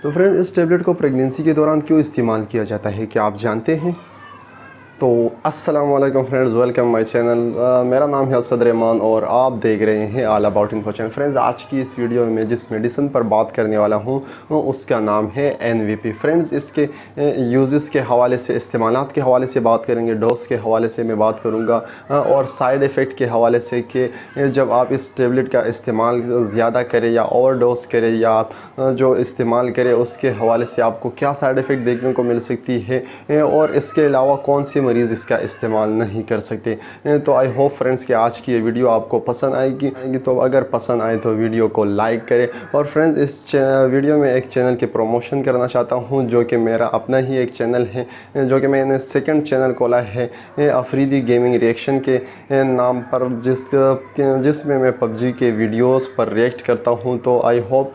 तो फ्रेंड्स, इस टैबलेट को प्रेगनेंसी के दौरान क्यों इस्तेमाल किया जाता है, क्या आप जानते हैं? तो अस्सलाम वालेकुम फ्रेंड्स, वेलकम माय चैनल। मेरा नाम है असद रहमान और आप देख रहे हैं all about info channel. Friends, आज की इस वीडियो में जिस मेडिसिन पर बात करने वाला हूं उसका नाम है NVP। फ्रेंड्स, इसके यूज़ेस के हवाले से, इस्तेमालात के हवाले से बात करेंगे, डोज के हवाले से मैं बात करूंगा और साइड इफ़ेक्ट के हवाले से कि जब आप इस टेबलेट का इस्तेमाल ज़्यादा करें या ओवर डोज करें या आप जो इस्तेमाल करें उसके हवाले से आपको क्या साइड इफ़ेक्ट देखने को मिल सकती है और इसके अलावा कौन से मरीज़ इसका इस्तेमाल नहीं कर सकते। तो आई होप फ्रेंड्स कि आज की ये वीडियो आपको पसंद आएगी। तो अगर पसंद आए तो वीडियो को लाइक करें। और फ्रेंड्स, इस वीडियो में एक चैनल के प्रमोशन करना चाहता हूं जो कि मेरा अपना ही एक चैनल है, जो कि मैंने सेकंड चैनल खोला है अफरीदी गेमिंग रिएक्शन के नाम पर, जिसमें मैं PUBG के वीडियोस पर रिएक्ट करता हूं। तो आई होप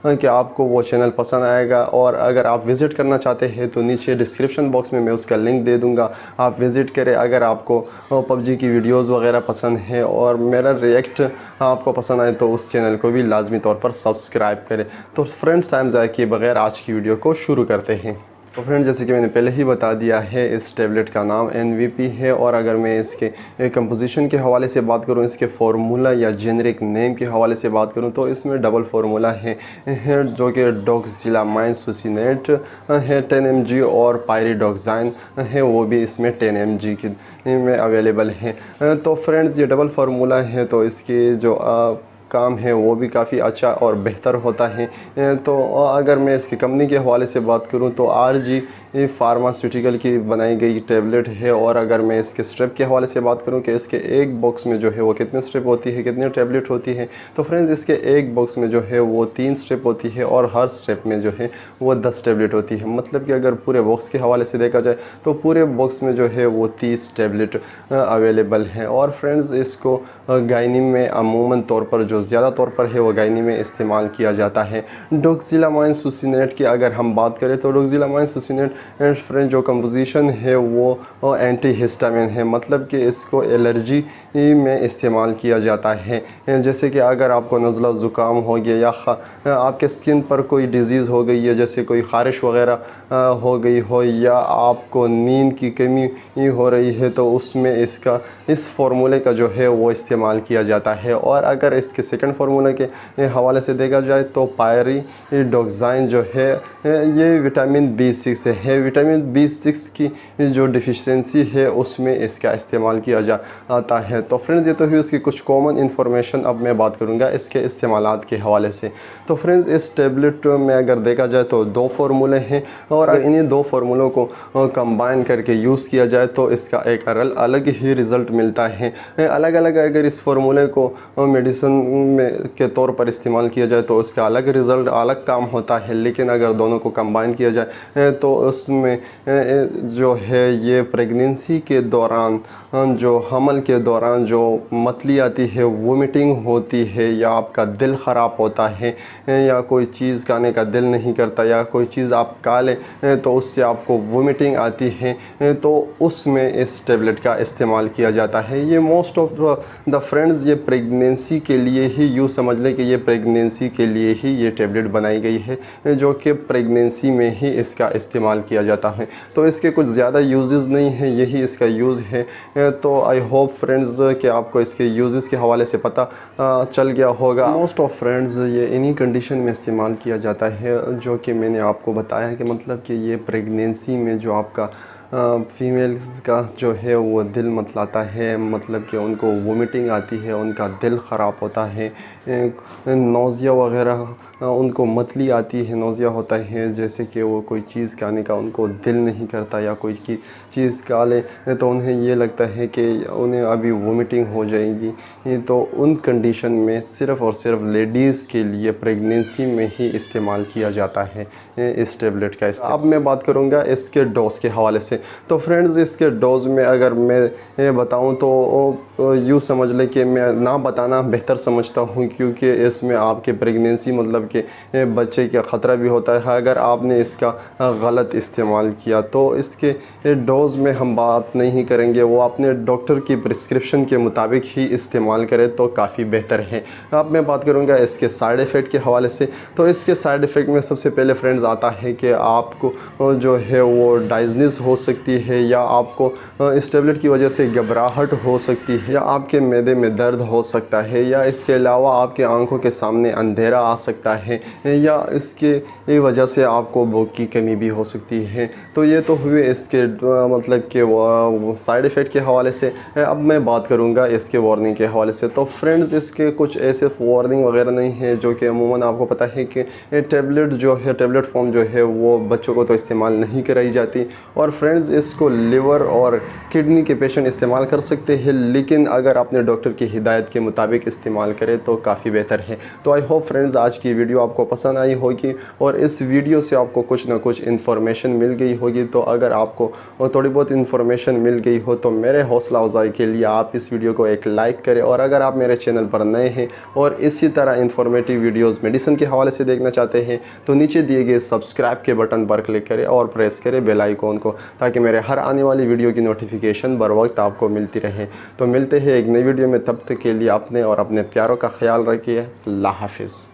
कि आपको वो चैनल पसंद आएगा। और अगर आप विज़िट करना चाहते हैं तो नीचे डिस्क्रिप्शन बॉक्स में मैं उसका लिंक दे दूँगा, आप विज़िट करें। अगर आपको PUBG की वीडियोस वगैरह पसंद है और मेरा रिएक्ट आपको पसंद आए तो उस चैनल को भी लाजमी तौर पर सब्सक्राइब करें। तो फ्रेंड्स, टाइम ज़ाया किए बगैर आज की वीडियो को शुरू करते हैं। तो फ्रेंड, जैसे कि मैंने पहले ही बता दिया है, इस टैबलेट का नाम NVP है। और अगर मैं इसके कंपोजिशन के हवाले से बात करूं, इसके फार्मूला या जेनरिक नेम के हवाले से बात करूं तो इसमें डबल फार्मूला है जो कि डॉक्सिलामाइन सुसिनेट है 10 mg और पायरिडॉक्साइन है, वो भी इसमें 10 mg की में अवेलेबल है। तो फ्रेंड्स, ये डबल फार्मूला है तो इसकी जो काम है वो भी काफ़ी अच्छा और बेहतर होता है। तो अगर मैं इसकी कंपनी के हवाले से बात करूं तो RG फार्मास्यूटिकल की बनाई गई टैबलेट है। और अगर मैं इसके स्ट्रिप के हवाले से बात करूं कि इसके एक बॉक्स में जो है वो कितने स्ट्रिप होती है, कितनी टैबलेट होती है, तो फ्रेंड्स, इसके एक बॉक्स में जो है वो 3 स्ट्रिप होती है और हर स्ट्रिप में जो है वो 10 टैबलेट होती है। मतलब कि अगर पूरे बॉक्स के हवाले से देखा जाए तो पूरे बॉक्स में जो है वो 30 टैबलेट अवेलेबल है। और फ्रेंड्स, इसको गायनी में अमूमन तौर पर, जो ज़्यादा तौर पर है, वो गायनी में इस्तेमाल किया जाता है। डॉक्सिलामाइन सुसिनेट की अगर हम बात करें तो डॉक्सिलामाइन सुसिनेट फ्रेंड जो कंपोजिशन है वो एंटी हिस्टामिन है। मतलब कि इसको एलर्जी में इस्तेमाल किया जाता है। जैसे कि अगर आपको नज़ला ज़ुकाम हो गया या आपके स्किन पर कोई डिज़ीज़ हो गई है, जैसे कोई ख़ारिश वग़ैरह हो गई हो, या आपको नींद की कमी हो रही है, तो उसमें इस फार्मूले का जो है वो इस्तेमाल किया जाता है। और अगर इसके सेकंड फार्मूले के हवाले से देखा जाए तो पायरिडॉक्साइन जो है ये विटामिन B6 है। विटामिन B6 की जो डिफिशियंसी है उसमें इसका इस्तेमाल किया जाता है। तो फ्रेंड्स, ये तो हुई उसकी कुछ कॉमन इन्फॉर्मेशन। अब मैं बात करूँगा इसके इस्तेमालात के हवाले से। तो फ्रेंड्स, इस टैबलेट में अगर देखा जाए तो 2 फार्मूले हैं और अगर इन्हीं 2 फार्मूलों को कंबाइन करके यूज़ किया जाए तो इसका एक अलग ही रिज़ल्ट मिलता है। अलग अलग अगर इस फार्मूले को मेडिसिन में के तौर पर इस्तेमाल किया जाए तो उसका अलग रिज़ल्ट, अलग काम होता है। लेकिन अगर दोनों को कंबाइन किया जाए तो उसमें जो है ये प्रेगनेंसी के दौरान, जो हमल के दौरान जो मतली आती है, वोमिटिंग होती है, या आपका दिल ख़राब होता है, या कोई चीज़ खाने का दिल नहीं करता, या कोई चीज़ आप खा लें तो उससे आपको वोमिटिंग आती है, तो उसमें इस टैबलेट का इस्तेमाल किया जाता है। ये मोस्ट ऑफ द फ्रेंड्स, ये प्रेगनेंसी के लिए ही, यूँ समझ लें कि ये प्रेगनेंसी के लिए ही ये टैबलेट बनाई गई है, जो कि प्रेगनेंसी में ही इसका इस्तेमाल किया जाता है। तो इसके कुछ ज़्यादा यूजेस नहीं हैं, यही इसका यूज़ है। तो आई होप फ्रेंड्स कि आपको इसके यूजेस के हवाले से पता चल गया होगा। मोस्ट ऑफ फ्रेंड्स, ये इन्हीं कंडीशन में इस्तेमाल किया जाता है जो कि मैंने आपको बताया है कि मतलब कि ये प्रेगनेंसी में जो आपका फीमेल्स का जो है वो दिल मतलाता है, मतलब कि उनको वोमिटिंग आती है, उनका दिल ख़राब होता है, नौज़िया वग़ैरह उनको मतली आती है, नौज़िया होता है, जैसे कि वो कोई चीज़ खाने का उनको दिल नहीं करता, या कोई चीज़ खा ले तो उन्हें ये लगता है कि उन्हें अभी वोमिटिंग हो जाएगी। तो उन कंडीशन में सिर्फ़ और सिर्फ लेडीज़ के लिए प्रेगनेंसी में ही इस्तेमाल किया जाता है इस टैबलेट का। अब मैं बात करूँगा इसके डोज के हवाले से। तो फ्रेंड्स इसके डोज़ में अगर मैं बताऊं तो यूँ समझ लें कि मैं ना बताना बेहतर समझता हूं, क्योंकि इसमें आपके प्रेगनेंसी मतलब कि बच्चे का ख़तरा भी होता है अगर आपने इसका गलत इस्तेमाल किया। तो इसके डोज़ में हम बात नहीं करेंगे, वो अपने डॉक्टर की प्रिस्क्रिप्शन के मुताबिक ही इस्तेमाल करें तो काफ़ी बेहतर है। अब मैं बात करूँगा इसके साइड इफ़ेक्ट के हवाले से। तो इसके साइड इफ़ेक्ट में सबसे पहले फ्रेंड्स आता है कि आपको जो है वो डाइजनेस हो सकती है, या आपको इस टेबलेट की वजह से घबराहट हो सकती है, या आपके मैदे में दर्द हो सकता है, या इसके अलावा आपके आंखों के सामने अंधेरा आ सकता है, या इसके वजह से आपको भूख की कमी भी हो सकती है। तो ये तो हुए इसके मतलब कि वो साइड इफ़ेक्ट के हवाले से। अब मैं बात करूँगा इसके वार्निंग के हवाले से। तो फ्रेंड्स इसके कुछ ऐसे वार्निंग वगैरह नहीं है, जो कि अमूमन आपको पता है कि टेबलेट जो है, टेबलेट फॉर्म जो है वो बच्चों को तो इस्तेमाल नहीं कराई जाती। और फ्रेंड्स इसको लिवर और किडनी के पेशेंट इस्तेमाल कर सकते हैं, लेकिन अगर आपने डॉक्टर की हिदायत के मुताबिक इस्तेमाल करें तो काफ़ी बेहतर है। तो आई होप फ्रेंड्स आज की वीडियो आपको पसंद आई होगी और इस वीडियो से आपको कुछ ना कुछ इन्फॉर्मेशन मिल गई होगी। तो अगर आपको थोड़ी बहुत इन्फॉर्मेशन मिल गई हो तो मेरे हौसला अफजाई के लिए आप इस वीडियो को एक लाइक करें, और अगर आप मेरे चैनल पर नए हैं और इसी तरह इन्फॉर्मेटिव वीडियोज़ मेडिसिन के हवाले से देखना चाहते हैं तो नीचे दिए गए सब्सक्राइब के बटन पर क्लिक करें और प्रेस करें बेल आइकॉन को, ताकि मेरे हर आने वाली वीडियो की नोटिफिकेशन बर वक्त आपको मिलती रहे। तो मिलते हैं एक नई वीडियो में, तब तक के लिए अपने और अपने प्यारों का ख्याल रखिए। अल्लाह हाफिज़।